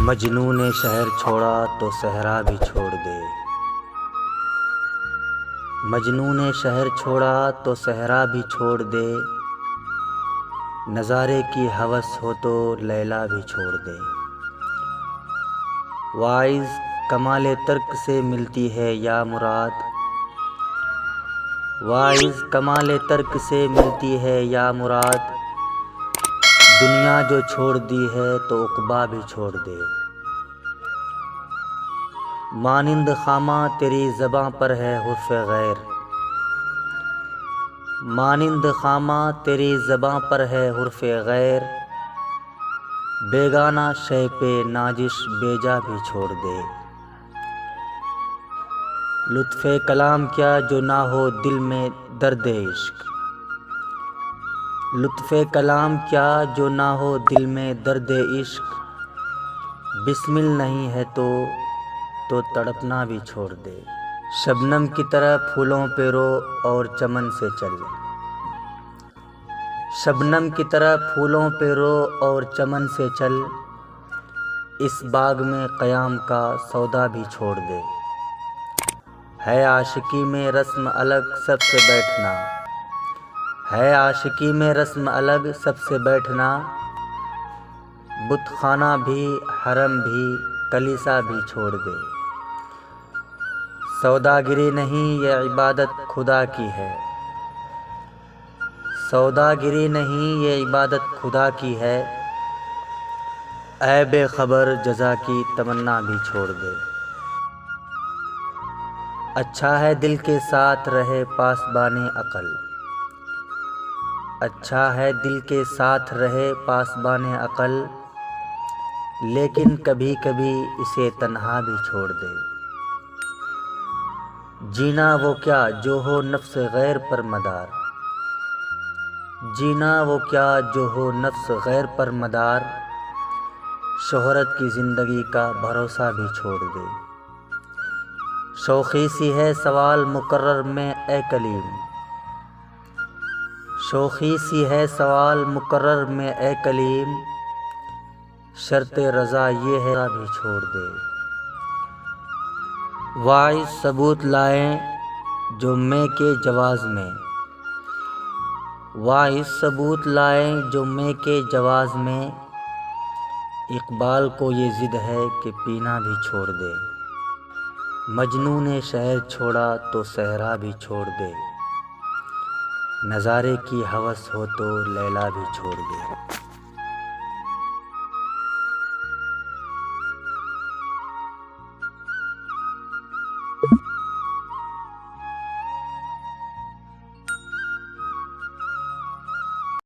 मजनू ने शहर छोड़ा तो सहरा भी छोड़ दे। मजनू ने शहर छोड़ा तो सहरा भी छोड़ दे। नज़ारे की हवस हो तो लैला भी छोड़ दे। वाइज़ कमाले तर्क से मिलती है या मुराद। वाइज़ कमाले तर्क से मिलती है या मुराद। दुनिया जो छोड़ दी है तो उक़बा भी छोड़ दे। मानिंद खामा तेरी ज़बां पर है हुर्फ़ गैर। मानिंद खामा तेरी ज़बां पर है हुर्फ़ गैर। बेगाना शय पे नाजिश बेजा भी छोड़ दे। लुत्फ़े कलाम क्या जो ना हो दिल में दर्द इश्क। लुत्फ़े कलाम क्या जो ना हो दिल में दर्द इश्क। बिस्मिल नहीं है तो तड़पना भी छोड़ दे। शबनम की तरह फूलों पे रो और चमन से चल। शबनम की तरह फूलों पे रो और चमन से चल। इस बाग में क़याम का सौदा भी छोड़ दे। है आशिकी में रस्म अलग सबसे बैठना। है आशिकी में रस्म अलग सबसे बैठना। बुतखाना भी हरम भी कलीसा भी छोड़ दे। सौदागिरी नहीं ये इबादत खुदा की है। सौदागिरी नहीं ये इबादत खुदा की है। ऐ बेखबर जज़ा की तमन्ना भी छोड़ दे। अच्छा है दिल के साथ रहे पासबाने अक़ल। अच्छा है दिल के साथ रहे पासबाने अक़ल। लेकिन कभी कभी इसे तन्हा भी छोड़ दे। जीना वो क्या जो हो नफ्स गैर पर मदार। जीना वो क्या जो हो नफ्स गैर पर मदार। शोहरत की ज़िंदगी का भरोसा भी छोड़ दे। शौख़ी सी है सवाल मुकर्रर में ए कलीम। शौख़ी सी है सवाल मुकर्रर में ए कलीम। शर्ते रज़ा ये है भी छोड़ दे। वाइज़ सबूत लाएं जो मैं के जवाज़ में। वाइज़ सबूत लाएं जो मैं के जवाज़ में। इक़बाल को ये ज़िद है कि पीना भी छोड़ दे। मजनू ने शहर छोड़ा तो सहरा भी छोड़ दे। नज़ारे की हवस हो तो लैला भी छोड़ दे।